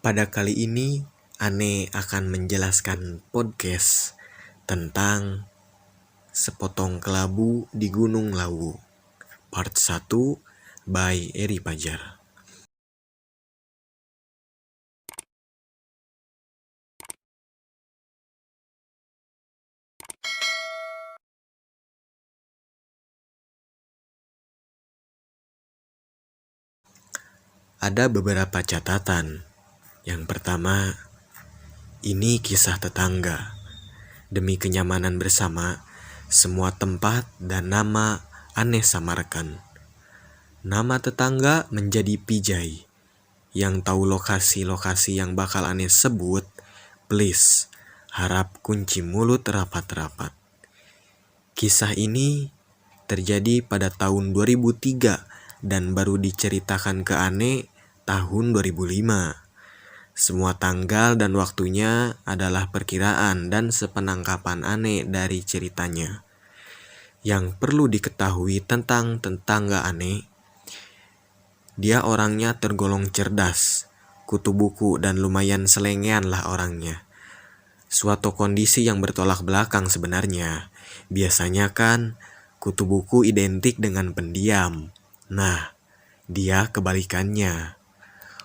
Pada kali ini, Ane akan menjelaskan podcast tentang Sepotong Kelabu di Gunung Lawu, part 1 by Eri Pajar. Ada beberapa catatan. Yang pertama, ini kisah tetangga. Demi kenyamanan bersama, semua tempat dan nama Ane samarkan. Nama tetangga menjadi Pijay. Yang tahu lokasi-lokasi yang bakal Ane sebut, please, harap kunci mulut rapat-rapat. Kisah ini terjadi pada tahun 2003 dan baru diceritakan ke Ane tahun 2005. Semua tanggal dan waktunya adalah perkiraan dan sepenangkapan Ane dari ceritanya. Yang perlu diketahui tentang tetangga Ane, dia orangnya tergolong cerdas, kutu buku dan lumayan selengean lah orangnya. Suatu kondisi yang bertolak belakang sebenarnya. Biasanya kan kutu buku identik dengan pendiam. Nah, dia kebalikannya.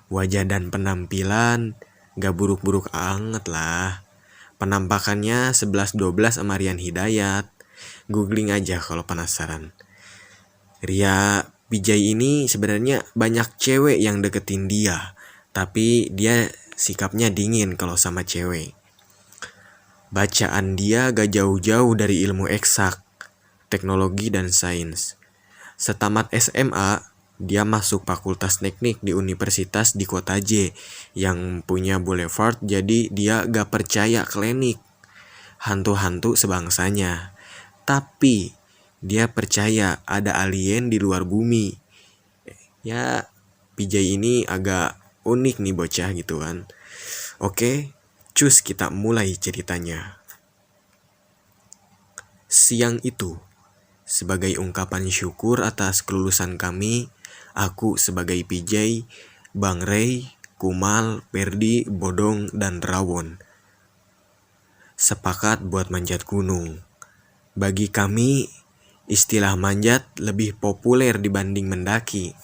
Wajah dan penampilan gak buruk-buruk anget lah. Penampakannya 11-12 sama Rian Hidayat. Googling aja kalau penasaran. Ria Pijay ini sebenarnya banyak cewek yang deketin dia, tapi dia sikapnya dingin kalau sama cewek. Bacaan dia gak jauh-jauh dari ilmu eksak, teknologi dan sains. Setamat SMA, dia masuk fakultas teknik di universitas di kota J yang punya boulevard, jadi dia gak percaya klinik, hantu-hantu sebangsanya. Tapi dia percaya ada alien di luar bumi. Ya, Pijay ini agak unik nih bocah gitu kan. Oke, cus kita mulai ceritanya. Siang itu, sebagai ungkapan syukur atas kelulusan kami, aku sebagai Pijay, Bang Ray, Kumal, Perdi, Bodong, dan Rawon sepakat buat manjat gunung. Bagi kami, istilah manjat lebih populer dibanding mendaki.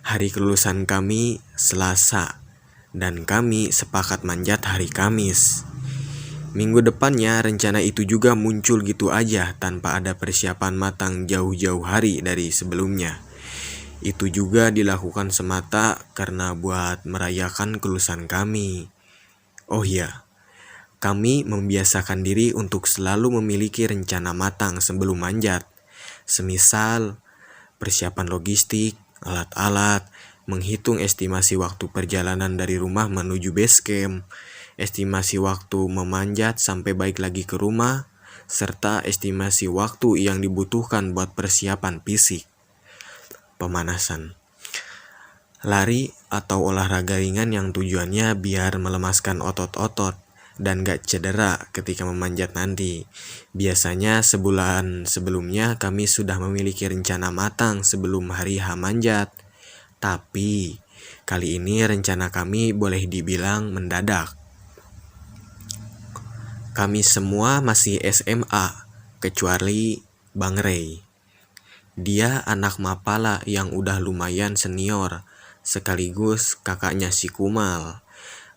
Hari kelulusan kami Selasa, dan kami sepakat manjat hari Kamis. Minggu depannya rencana itu juga muncul gitu aja tanpa ada persiapan matang jauh-jauh hari dari sebelumnya. Itu juga dilakukan semata karena buat merayakan kelulusan kami. Oh iya, kami membiasakan diri untuk selalu memiliki rencana matang sebelum manjat. Semisal persiapan logistik, alat-alat, menghitung estimasi waktu perjalanan dari rumah menuju base camp, estimasi waktu memanjat sampai balik lagi ke rumah, serta estimasi waktu yang dibutuhkan buat persiapan fisik. Pemanasan, lari atau olahraga ringan yang tujuannya biar melemaskan otot-otot dan gak cedera ketika memanjat nanti. Biasanya sebulan sebelumnya kami sudah memiliki rencana matang sebelum hari H manjat. Tapi kali ini rencana kami boleh dibilang mendadak. Kami semua masih SMA, kecuali Bang Ray. Dia anak Mapala yang udah lumayan senior, sekaligus kakaknya si Kumal.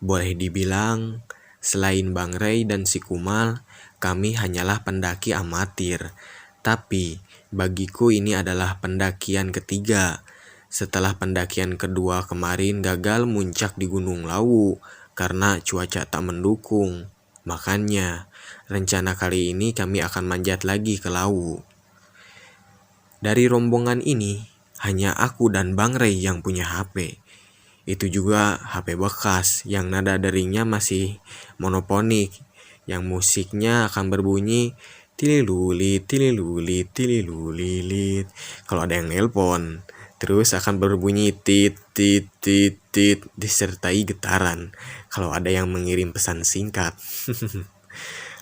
Boleh dibilang, selain Bang Ray dan si Kumal, kami hanyalah pendaki amatir. Tapi bagiku ini adalah pendakian ketiga. Setelah pendakian kedua kemarin gagal muncak di Gunung Lawu karena cuaca tak mendukung. Makanya, rencana kali ini kami akan manjat lagi ke Lawu. Dari rombongan ini, hanya aku dan Bang Ray yang punya HP. Itu juga HP bekas yang nada deringnya masih monoponik, yang musiknya akan berbunyi tililulit, tililulit, tililulilit kalau ada yang nelpon. Terus akan berbunyi tit, tit, tit, tit, disertai getaran kalau ada yang mengirim pesan singkat.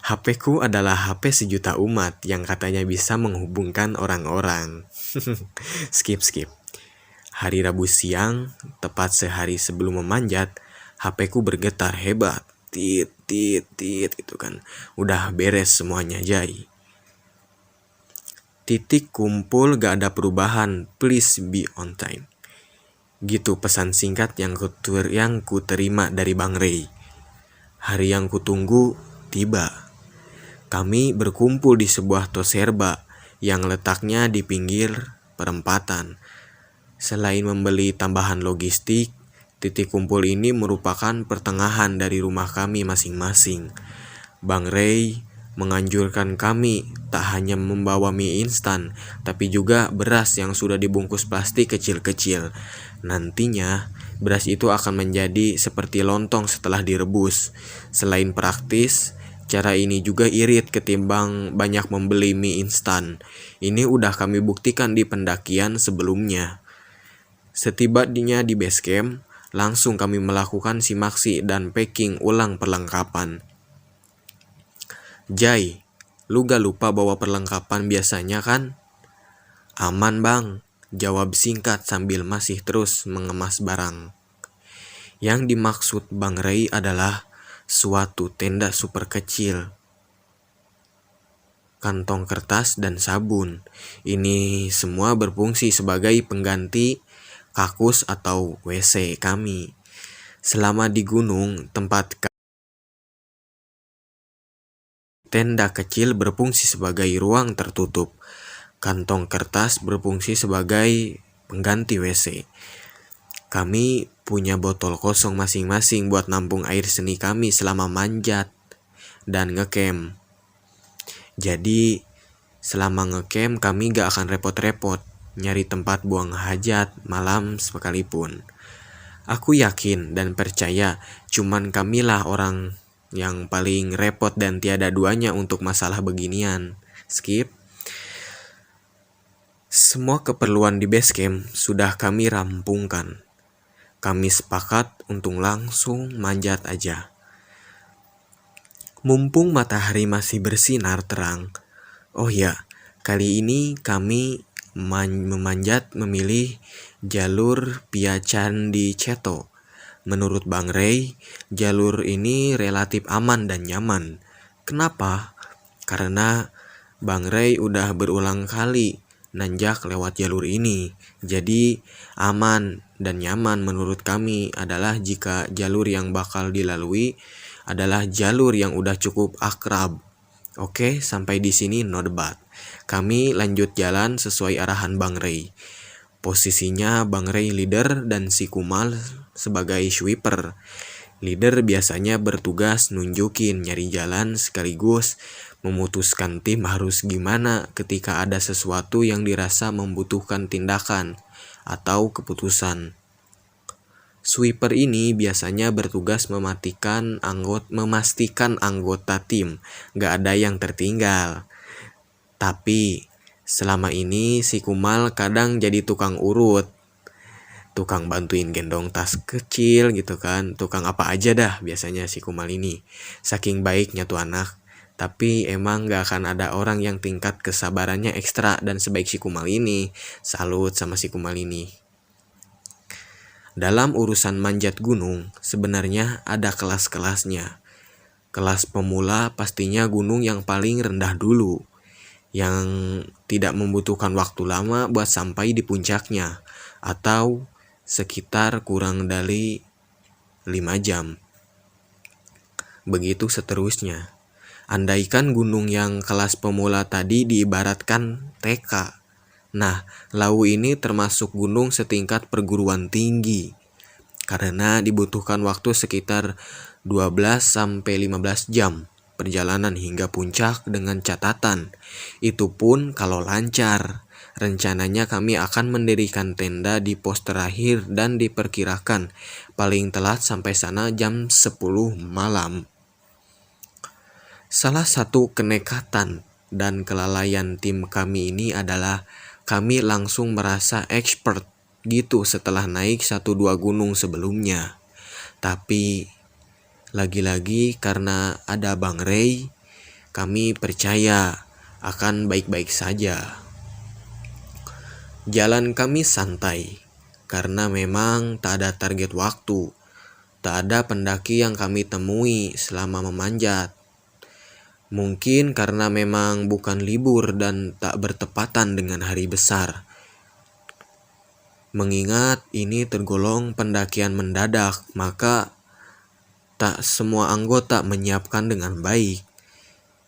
HP-ku adalah HP sejuta umat yang katanya bisa menghubungkan orang-orang. Skip. Hari Rabu siang, tepat sehari sebelum memanjat, HP ku bergetar hebat. Tit, tit, tit gitu kan. Udah beres semuanya, Jai. Titik kumpul gak ada perubahan, please be on time. Gitu pesan singkat yang ku terima dari Bang Ray. Hari yang kutunggu tiba. Kami berkumpul di sebuah toserba yang letaknya di pinggir perempatan. Selain membeli tambahan logistik, titik kumpul ini merupakan pertengahan dari rumah kami masing-masing. Bang Ray menganjurkan kami tak hanya membawa mie instan, tapi juga beras yang sudah dibungkus plastik kecil-kecil. Nantinya, beras itu akan menjadi seperti lontong setelah direbus. Selain praktis, cara ini juga irit ketimbang banyak membeli mie instan. Ini udah kami buktikan di pendakian sebelumnya. Setibanya di base camp, langsung kami melakukan simaksi dan packing ulang perlengkapan. Jai, lu gak lupa bawa perlengkapan biasanya kan? Aman bang, jawab singkat sambil masih terus mengemas barang. Yang dimaksud Bang Ray adalah suatu tenda super kecil, kantong kertas dan sabun. Ini semua berfungsi sebagai pengganti kakus atau WC kami. Selama di gunung, tempat tenda kecil berfungsi sebagai ruang tertutup. Kantong kertas berfungsi sebagai pengganti WC. Kami punya botol kosong masing-masing buat nampung air seni kami selama manjat dan ngecamp. Jadi selama ngecamp kami gak akan repot-repot nyari tempat buang hajat malam sekalipun. Aku yakin dan percaya cuman kamilah orang yang paling repot dan tiada duanya untuk masalah beginian. Skip. Semua keperluan di base camp sudah kami rampungkan. Kami sepakat untuk langsung manjat aja. Mumpung matahari masih bersinar terang. Oh ya, kali ini kami memanjat memilih jalur Via Candi Ceto. Menurut Bang Ray, jalur ini relatif aman dan nyaman. Kenapa? Karena Bang Ray udah berulang kali nanjak lewat jalur ini. Jadi aman dan nyaman menurut kami adalah jika jalur yang bakal dilalui adalah jalur yang udah cukup akrab. Oke, sampai di sini no debat. Kami lanjut jalan sesuai arahan Bang Ray. Posisinya Bang Ray leader dan si Kumal sebagai sweeper. Leader biasanya bertugas nunjukin nyari jalan sekaligus memutuskan tim harus gimana ketika ada sesuatu yang dirasa membutuhkan tindakan atau keputusan. Sweeper ini biasanya bertugas memastikan anggota tim gak ada yang tertinggal. Tapi selama ini si Kumal kadang jadi tukang urut, tukang bantuin gendong tas kecil gitu kan, tukang apa aja dah biasanya si Kumal ini. Saking baiknya tuh anak, tapi emang gak akan ada orang yang tingkat kesabarannya ekstra dan sebaik si Kumal ini. Salut sama si Kumal ini. Dalam urusan manjat gunung, sebenarnya ada kelas-kelasnya. Kelas pemula pastinya gunung yang paling rendah dulu, yang tidak membutuhkan waktu lama buat sampai di puncaknya, atau sekitar kurang dari 5 jam. Begitu seterusnya. Andaikan gunung yang kelas pemula tadi diibaratkan TK. Nah, Lawu ini termasuk gunung setingkat perguruan tinggi, karena dibutuhkan waktu sekitar 12-15 jam perjalanan hingga puncak dengan catatan. Itu pun kalau lancar. Rencananya kami akan mendirikan tenda di pos terakhir dan diperkirakan paling telat sampai sana jam 10 malam. Salah satu kenekatan dan kelalaian tim kami ini adalah kami langsung merasa expert gitu setelah naik 1-2 gunung sebelumnya. Tapi lagi-lagi karena ada Bang Ray, kami percaya akan baik-baik saja. Jalan kami santai. karena memang tak ada target waktu. Tak ada pendaki yang kami temui selama memanjat. Mungkin karena memang bukan libur dan tak bertepatan dengan hari besar. Mengingat ini tergolong pendakian mendadak, maka tak semua anggota menyiapkan dengan baik.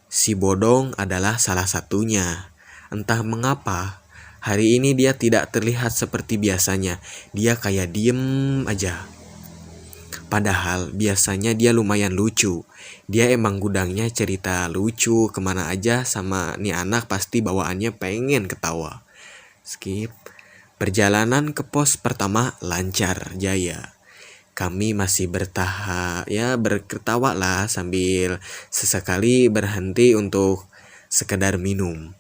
Si Bodong adalah salah satunya. Entah mengapa, hari ini dia tidak terlihat seperti biasanya. Dia kayak diem aja. Padahal biasanya dia lumayan lucu. Dia emang gudangnya cerita lucu kemana aja, sama nih anak pasti bawaannya pengen ketawa. Skip. Perjalanan ke pos pertama lancar jaya. Kami masih berketawa lah sambil sesekali berhenti untuk sekedar minum.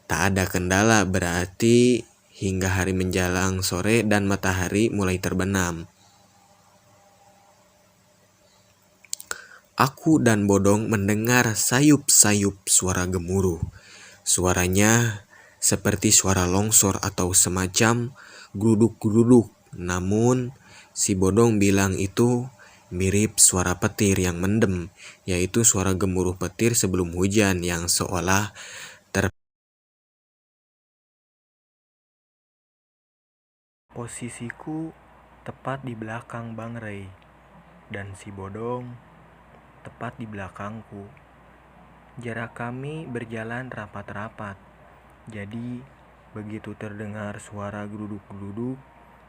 Tak ada kendala berarti hingga hari menjelang sore dan matahari mulai terbenam. Aku dan Bodong mendengar sayup-sayup suara gemuruh. Suaranya seperti suara longsor atau semacam gluduk-gluduk. Namun si Bodong bilang itu mirip suara petir yang mendem, yaitu suara gemuruh petir sebelum hujan yang seolah Posisiku tepat di belakang Bang Ray, dan si Bodong tepat di belakangku. Jarak kami berjalan rapat-rapat. Jadi, begitu terdengar suara geluduk-geluduk,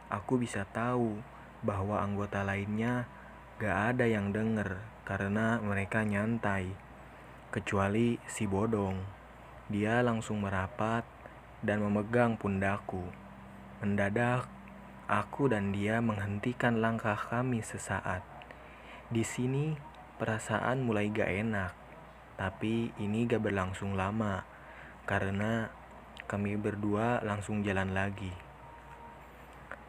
aku bisa tahu bahwa anggota lainnya gak ada yang denger karena mereka nyantai. Kecuali si Bodong. Dia langsung merapat dan memegang pundakku. Mendadak, aku dan dia menghentikan langkah kami sesaat. Di sini, perasaan mulai gak enak. Tapi ini gak berlangsung lama, karena kami berdua langsung jalan lagi.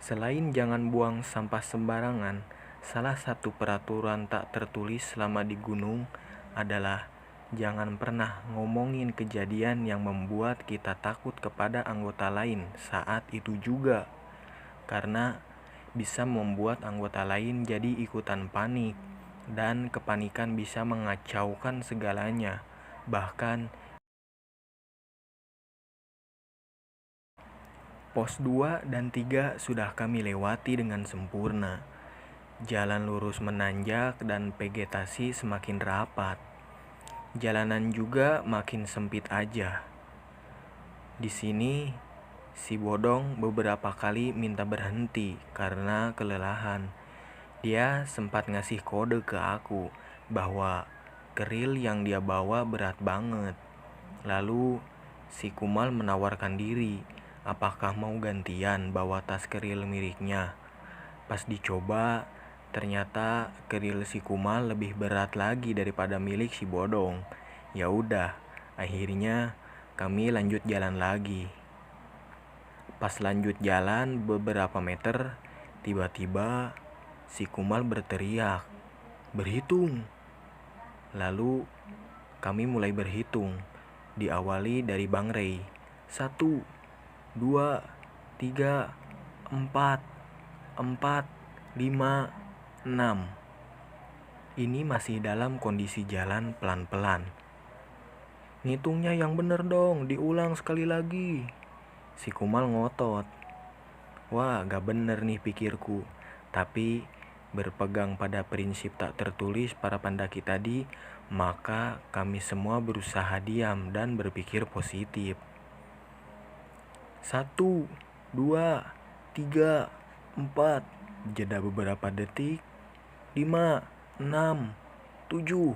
Selain jangan buang sampah sembarangan, salah satu peraturan tak tertulis selama di gunung adalah jangan pernah ngomongin kejadian yang membuat kita takut kepada anggota lain saat itu juga, karena bisa membuat anggota lain jadi ikutan panik, dan kepanikan bisa mengacaukan segalanya. Bahkan pos 2 dan 3 sudah kami lewati dengan sempurna. Jalan lurus menanjak dan vegetasi semakin rapat. Jalanan juga makin sempit aja. Di sini si Bodong beberapa kali minta berhenti karena kelelahan. Dia sempat ngasih kode ke aku bahwa keril yang dia bawa berat banget. Lalu si Kumal menawarkan diri, apakah mau gantian bawa tas keril miliknya. Pas dicoba, ternyata keril si Kumal lebih berat lagi daripada milik si Bodong. Ya udah, akhirnya kami lanjut jalan lagi. Pas lanjut jalan beberapa meter, tiba-tiba si Kumal berteriak, "Berhitung!" Lalu kami mulai berhitung, diawali dari Bang Ray. 1, 2, 3, 4, 5, 6. Ini masih dalam kondisi jalan pelan-pelan. "Ngitungnya yang bener dong, diulang sekali lagi." Si Kumal ngotot. Wah, gak bener nih pikirku. Tapi berpegang pada prinsip tak tertulis para pendaki tadi, maka kami semua berusaha diam dan berpikir positif. 1, 2, 3, 4. Jeda beberapa detik. 5, 6, 7.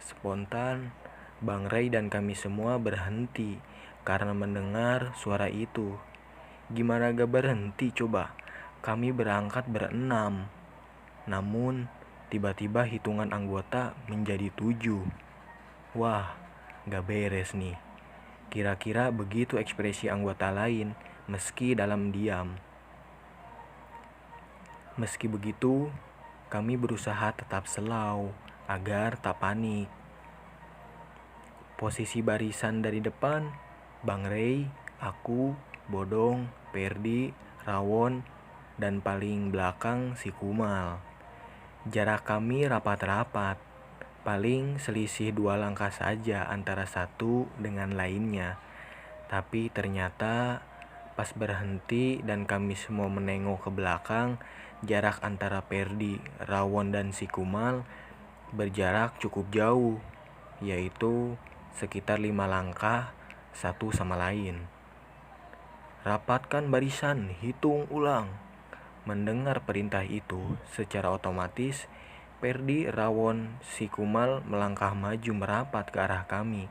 Spontan, Bang Ray dan kami semua berhenti karena mendengar suara itu. Gimana gak berhenti coba? Kami berangkat berenam. Namun, tiba-tiba hitungan anggota menjadi 7. Wah, gak beres nih. Kira-kira begitu ekspresi anggota lain meski dalam diam. Meski begitu, kami berusaha tetap selau agar tak panik. Posisi barisan dari depan, Bang Ray, aku, Bodong, Perdi, Rawon, dan paling belakang si Kumal. Jarak kami rapat-rapat, paling selisih 2 langkah saja antara satu dengan lainnya. Tapi ternyata pas berhenti dan kami semua menengok ke belakang, jarak antara Perdi, Rawon, dan si Kumal berjarak cukup jauh, yaitu sekitar 5 langkah satu sama lain. Rapatkan barisan, hitung ulang. Mendengar perintah itu, secara otomatis Perdi, Rawon, si Kumal melangkah maju merapat ke arah kami.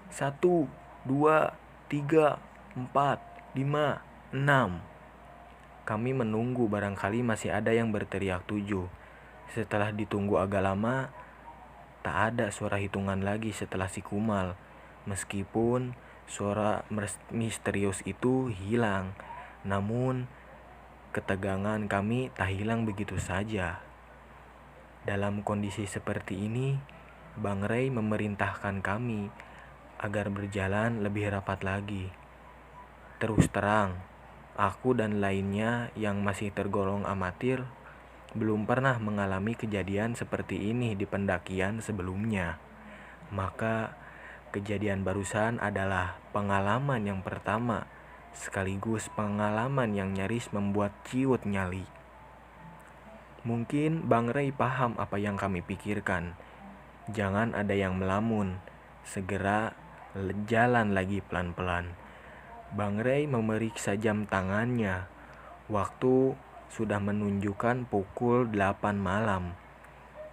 1, 2, 3, 4, 5, 6. Kami menunggu, barangkali masih ada yang berteriak 7. Setelah ditunggu agak lama, tak ada suara hitungan lagi setelah si Kumal. Meskipun suara misterius itu hilang, namun ketegangan kami tak hilang begitu saja. Dalam kondisi seperti ini, Bang Ray memerintahkan kami agar berjalan lebih rapat lagi. Terus terang, aku dan lainnya yang masih tergolong amatir belum pernah mengalami kejadian seperti ini di pendakian sebelumnya. Maka kejadian barusan adalah pengalaman yang pertama, sekaligus pengalaman yang nyaris membuat ciut nyali. Mungkin Bang Ray paham apa yang kami pikirkan. Jangan ada yang melamun, segera jalan lagi pelan-pelan. Bang Ray memeriksa jam tangannya. Waktu sudah menunjukkan pukul 8 malam.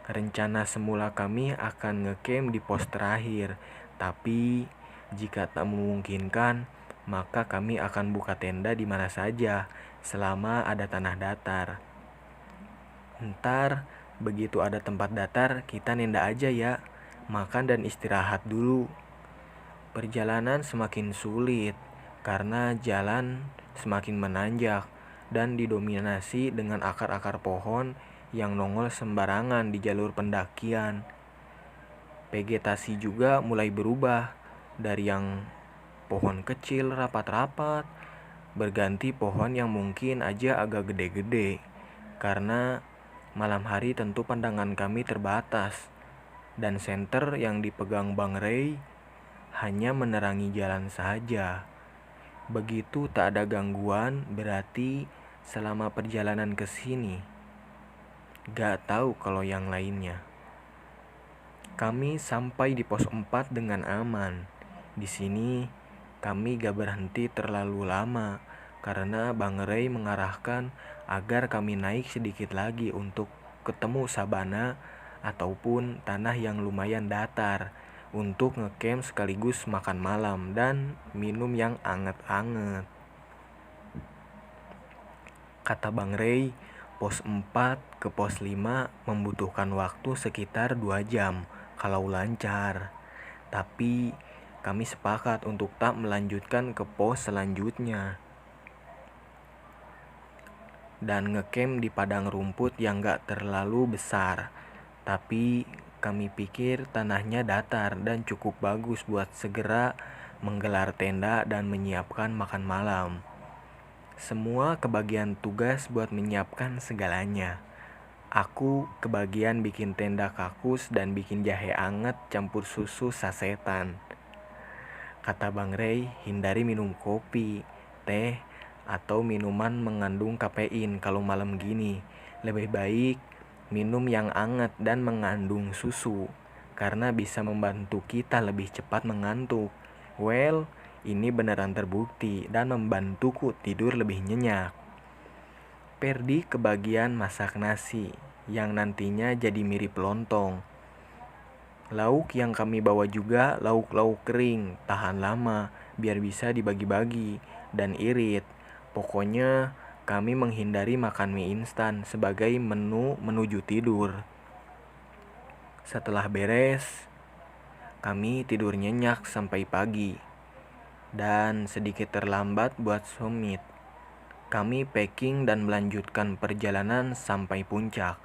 Rencana semula kami akan ngecamp di pos terakhir, tapi jika tak memungkinkan, maka kami akan buka tenda di mana saja selama ada tanah datar. Ntar begitu ada tempat datar, kita nenda aja ya, makan dan istirahat dulu. Perjalanan semakin sulit karena jalan semakin menanjak dan didominasi dengan akar-akar pohon yang nongol sembarangan di jalur pendakian. Vegetasi juga mulai berubah dari yang pohon kecil rapat-rapat berganti pohon yang mungkin aja agak gede-gede. Karena malam hari tentu pandangan kami terbatas dan senter yang dipegang Bang Ray hanya menerangi jalan saja. Begitu tak ada gangguan, berarti selama perjalanan ke sini gak tahu kalau yang lainnya. Kami sampai di pos 4 dengan aman. Di sini kami gak berhenti terlalu lama karena Bang Ray mengarahkan agar kami naik sedikit lagi untuk ketemu sabana ataupun tanah yang lumayan datar untuk ngecamp sekaligus makan malam dan minum yang anget-anget. Kata Bang Ray, pos 4 ke pos 5 membutuhkan waktu sekitar 2 jam kalau lancar. Tapi kami sepakat untuk tak melanjutkan ke pos selanjutnya dan ngecamp di padang rumput yang gak terlalu besar. Tapi kami pikir tanahnya datar dan cukup bagus buat segera menggelar tenda dan menyiapkan makan malam. Semua kebagian tugas buat menyiapkan segalanya. Aku kebagian bikin tenda kakus dan bikin jahe anget campur susu sasetan. Kata Bang Ray, hindari minum kopi, teh, atau minuman mengandung kafein kalau malam gini. Lebih baik minum yang anget dan mengandung susu, karena bisa membantu kita lebih cepat mengantuk. Well, ini beneran terbukti dan membantuku tidur lebih nyenyak. Perdi kebagian masak nasi, yang nantinya jadi mirip lontong. Lauk yang kami bawa juga lauk-lauk kering, tahan lama, biar bisa dibagi-bagi, dan irit. Pokoknya kami menghindari makan mie instan sebagai menu menuju tidur. Setelah beres, kami tidur nyenyak sampai pagi. Dan sedikit terlambat buat summit. Kami packing dan melanjutkan perjalanan sampai puncak.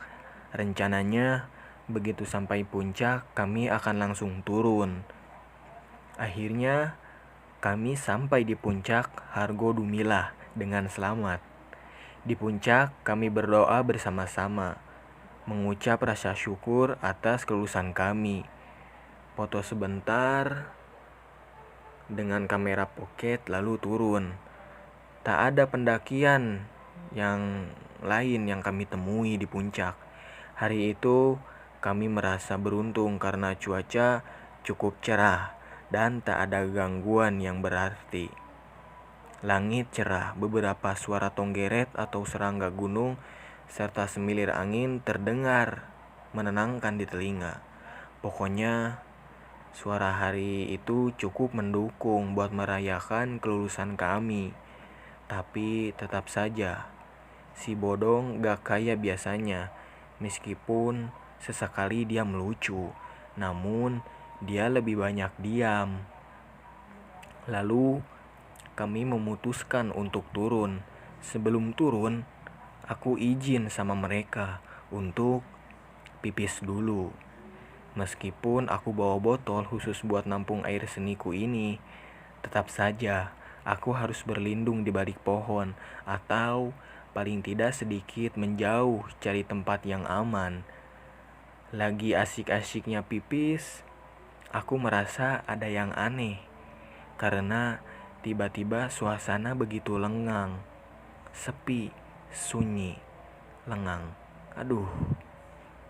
Rencananya begitu sampai puncak kami akan langsung turun. Akhirnya kami sampai di puncak Hargo Dumilah dengan selamat. Di puncak, kami berdoa bersama-sama, mengucap rasa syukur atas kelulusan kami. Foto sebentar dengan kamera pocket lalu turun. Tak ada pendakian yang lain yang kami temui di puncak. Hari itu kami merasa beruntung karena cuaca cukup cerah dan tak ada gangguan yang berarti. Langit cerah, beberapa suara tonggeret atau serangga gunung serta semilir angin terdengar menenangkan di telinga. Pokoknya suara hari itu cukup mendukung buat merayakan kelulusan kami. Tapi tetap saja, si Bodong gak kayak biasanya. Meskipun sesekali dia melucu, namun dia lebih banyak diam. Lalu kami memutuskan untuk turun. Sebelum turun, aku izin sama mereka untuk pipis dulu. Meskipun aku bawa botol khusus buat nampung air seniku ini, tetap saja aku harus berlindung di balik pohon atau paling tidak sedikit menjauh cari tempat yang aman. Lagi asik-asiknya pipis, aku merasa ada yang aneh karena tiba-tiba suasana begitu lengang, sepi, sunyi, lengang. Aduh,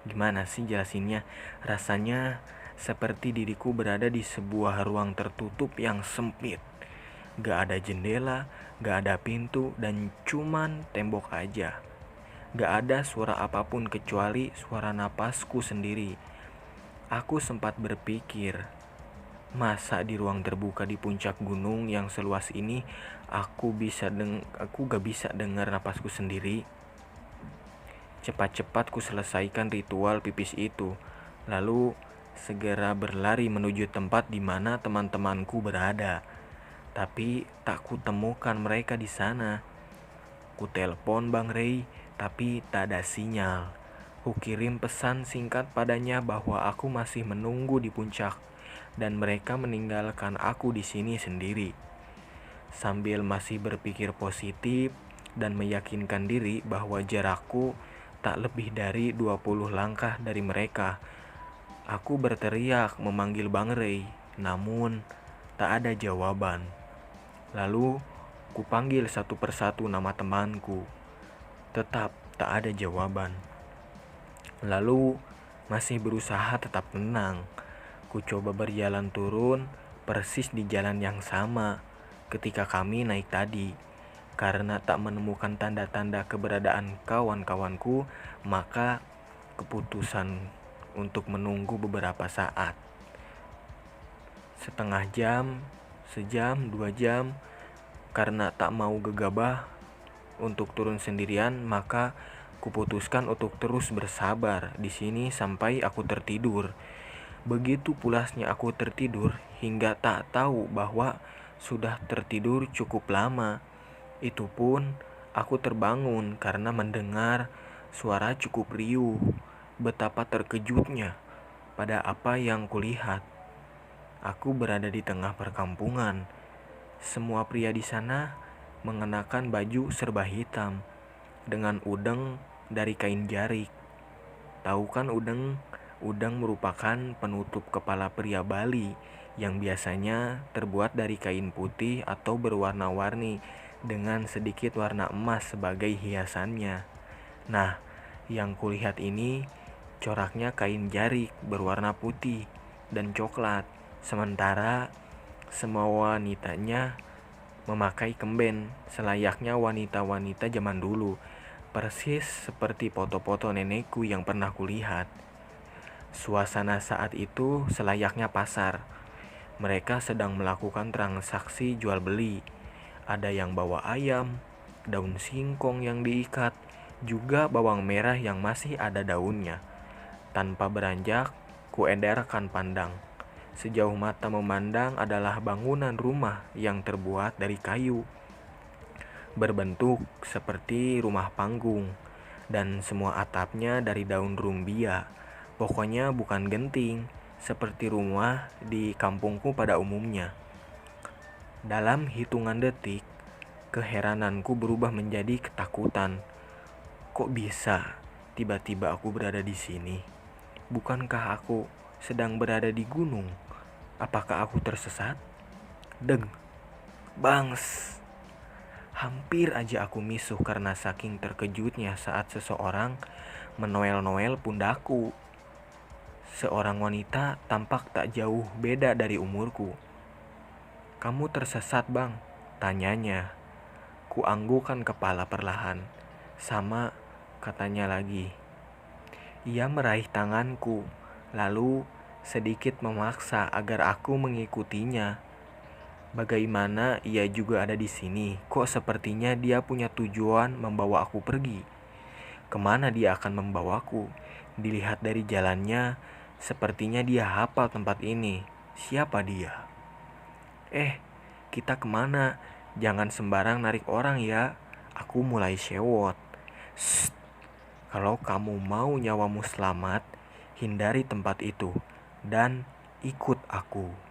gimana sih jelasinnya? Rasanya seperti diriku berada di sebuah ruang tertutup yang sempit. Gak ada jendela, gak ada pintu, dan cuman tembok aja. Gak ada suara apapun kecuali suara napasku sendiri. Aku sempat berpikir, masa di ruang terbuka di puncak gunung yang seluas ini aku gak bisa dengar napasku sendiri. Cepat-cepat ku selesaikan ritual pipis itu, lalu segera berlari menuju tempat di mana teman-temanku berada. Tapi tak kutemukan mereka di sana. Ku telepon Bang Rey, tapi tak ada sinyal. Ku kirim pesan singkat padanya bahwa aku masih menunggu di puncak dan mereka meninggalkan aku di sini sendiri. Sambil masih berpikir positif dan meyakinkan diri bahwa jarakku tak lebih dari 20 langkah dari mereka, aku berteriak memanggil Bang Rey, namun tak ada jawaban. Lalu ku panggil satu persatu nama temanku, tetap tak ada jawaban. Lalu masih berusaha tetap tenang, ku coba berjalan turun persis di jalan yang sama ketika kami naik tadi. Karena tak menemukan tanda-tanda keberadaan kawan-kawanku, maka keputusan untuk menunggu beberapa saat. Setengah jam, sejam, 2 jam. Karena tak mau gegabah untuk turun sendirian, maka kuputuskan untuk terus bersabar di sini sampai aku tertidur. Begitu pulasnya aku tertidur hingga tak tahu bahwa sudah tertidur cukup lama. Itu pun aku terbangun karena mendengar suara cukup riuh. Betapa terkejutnya pada apa yang kulihat. Aku berada di tengah perkampungan. Semua pria di sana mengenakan baju serba hitam dengan udeng dari kain jarik. Tahu kan udeng? Udeng merupakan penutup kepala pria Bali yang biasanya terbuat dari kain putih atau berwarna-warni dengan sedikit warna emas sebagai hiasannya. Nah, yang kulihat ini coraknya kain jarik berwarna putih dan coklat, sementara semua wanitanya memakai kemben selayaknya wanita-wanita zaman dulu, persis seperti foto-foto nenekku yang pernah kulihat. Suasana saat itu selayaknya pasar. Mereka sedang melakukan transaksi jual beli. Ada yang bawa ayam, daun singkong yang diikat, juga bawang merah yang masih ada daunnya. Tanpa beranjak, kuedarkan pandang. Sejauh mata memandang adalah bangunan rumah yang terbuat dari kayu, berbentuk seperti rumah panggung, dan semua atapnya dari daun rumbia. Pokoknya bukan genting, seperti rumah di kampungku pada umumnya. Dalam hitungan detik, Keherananku berubah menjadi ketakutan. Kok bisa tiba-tiba aku berada di sini? Bukankah aku sedang berada di gunung? Apakah aku tersesat? Deng, bangs. Hampir aja aku misuh karena saking terkejutnya saat seseorang menoel-noel pundakku. Seorang wanita tampak tak jauh beda dari umurku. "Kamu tersesat, Bang?" tanyanya. Kuanggukan kepala perlahan. "Sama," katanya lagi. Ia meraih tanganku, lalu sedikit memaksa agar aku mengikutinya. Bagaimana ia juga ada di sini? Kok sepertinya dia punya tujuan membawa aku pergi? Kemana dia akan membawaku? Dilihat dari jalannya, sepertinya dia hafal tempat ini. Siapa dia? Kita kemana? Jangan sembarang narik orang ya. Aku mulai sewot. Shh, kalau kamu mau nyawamu selamat, hindari tempat itu dan ikut aku.